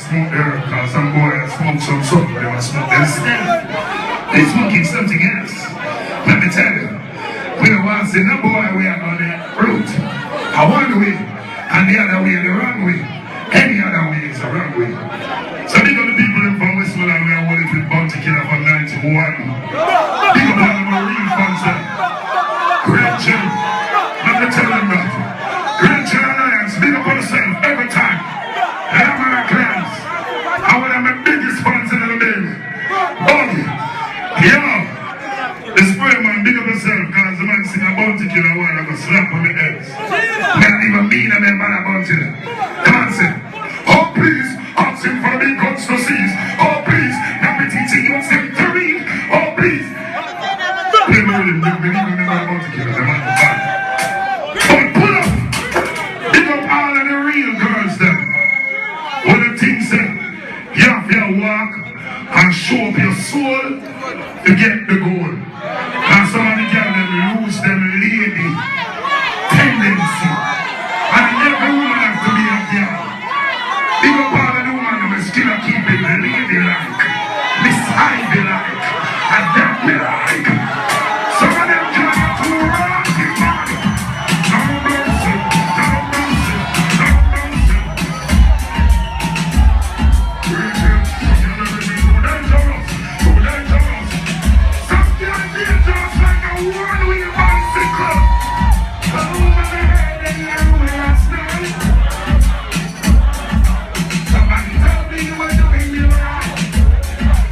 smoke there, because some boy smoke some something, they want to smoke themselves. They smoking something else. Let me tell you, we don't want to see no boy we are on the route. A one way, and the other way, the wrong way. Any other way is the wrong way. So big up the people in from Westmoreland, we are wanting to bounty killer from 91. Big up all of my real fans there. Great Jim, let me tell them that. Great Jim Alliance, big up on yourself every time. And I'm my clans. I want to my biggest fans in the building. Boggy, yo, the spray man, big up yourself, because the man sing a bounty killer one, I'm going to slap on the heads. Not even mean a man a bounty. Come on, say. Oh, please, ask him for the guns to seize. Oh, please, let me teach you them to read. Oh, please. Play me with him, big up the bounty killer, the man. But pull up. Big up all of the real girls then. What the thing say? You have to walk and show up your soul to get the goal. And some of the girls them lose them lady tendency. And every woman has to be a girl. Big up all of the women who still keep it lady-like, Miss Ivy-like, and that me like. Some of them just too rocky, man. No mercy, no mercy, no mercy. Too dangerous, too dangerous. Some girls feel just like a one-wheel bicycle. Over the head and now last night. Somebody tell me you were doing me right.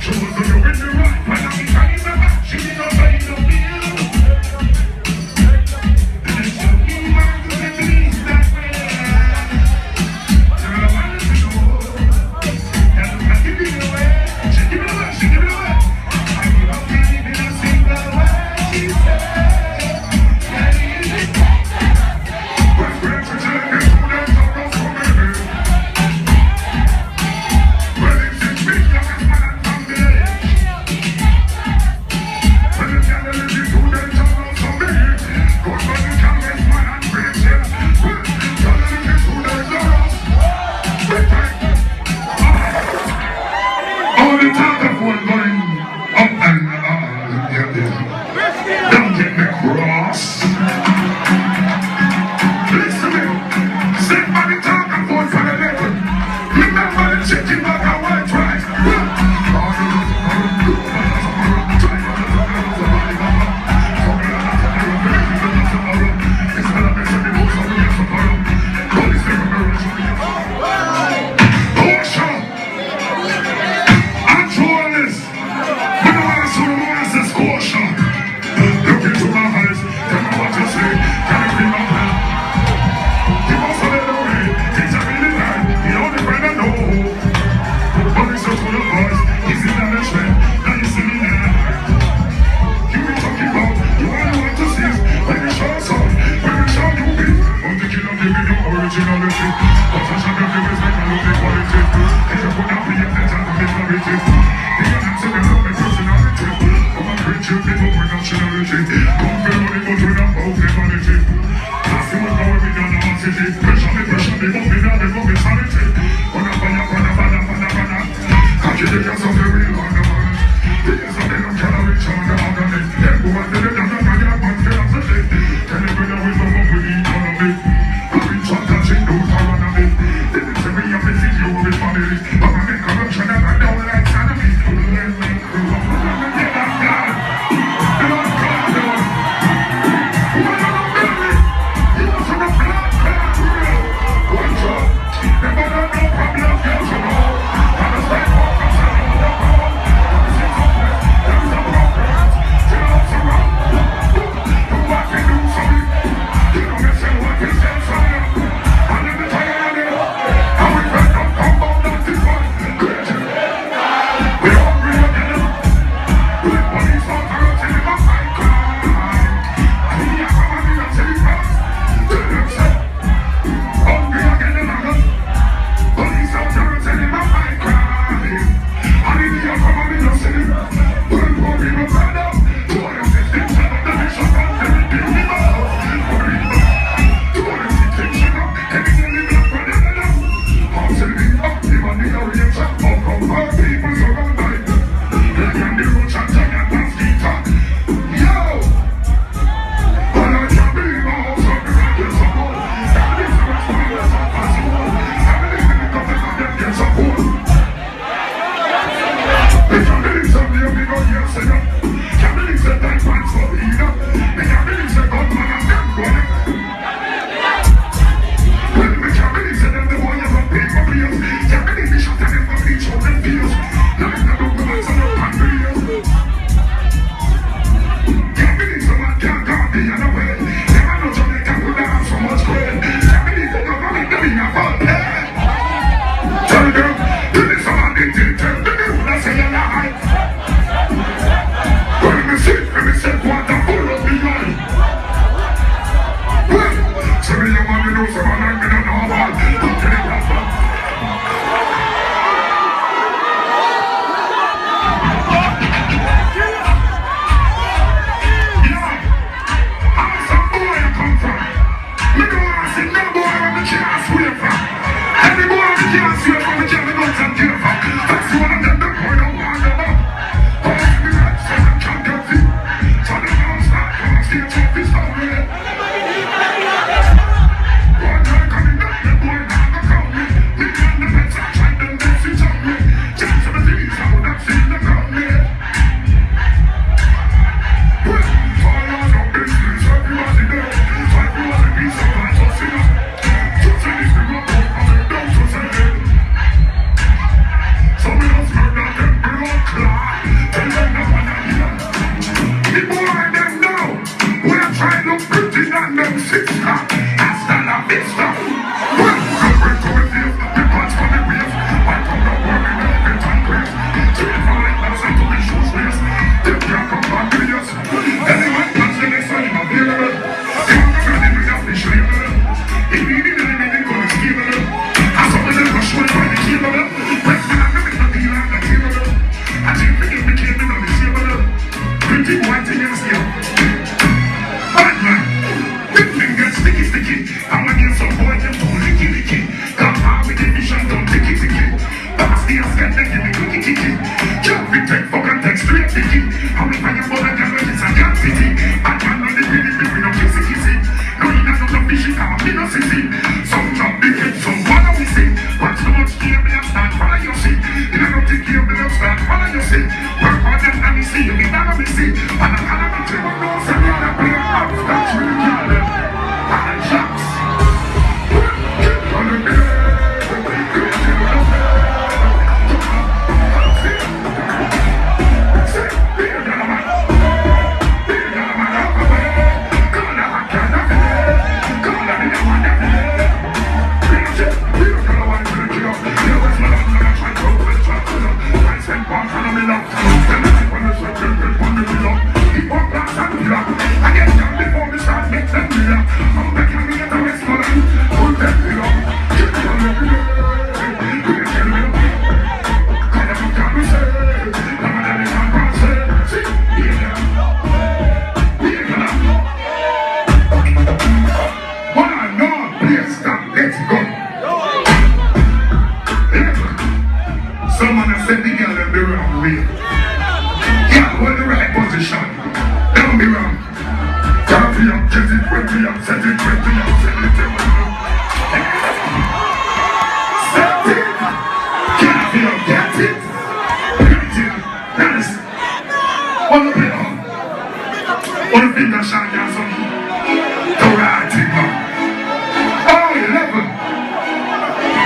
She was doing me right, but I'm trying to back. She didn't pay no bill. And she me want to be pleased that way. Tell her I wanted to know. Tell her I give it away. She give it away, she give it away. I give up baby in a single way. She said, that is it. But friends are telling me who them talk for me. Well, it's a big young man from the age. Well, the girl that lives who them talk for me. Good for the youngest man and great him. Well, the girl that lives who them talk. But all the talk of one going up and don't get me cross. Listen to me. Sit by the talk of one for the devil. Remember the chicken like a white rice.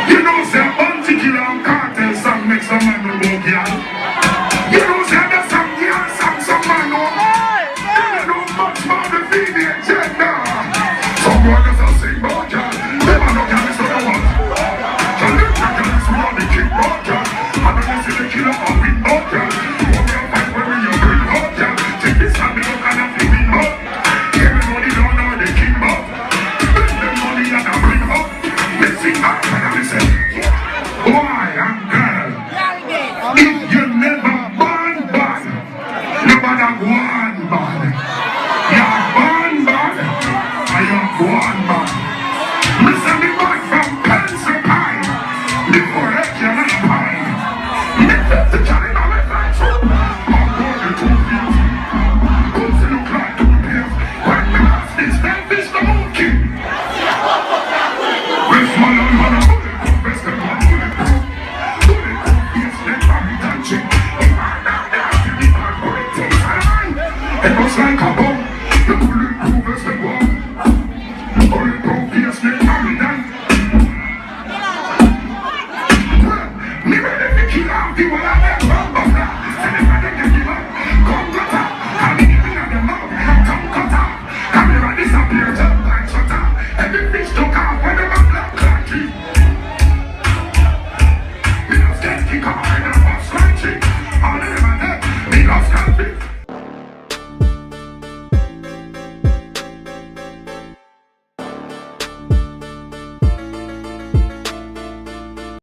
You know, say, Bounty Killer and Cartel song makes a man go, yeah.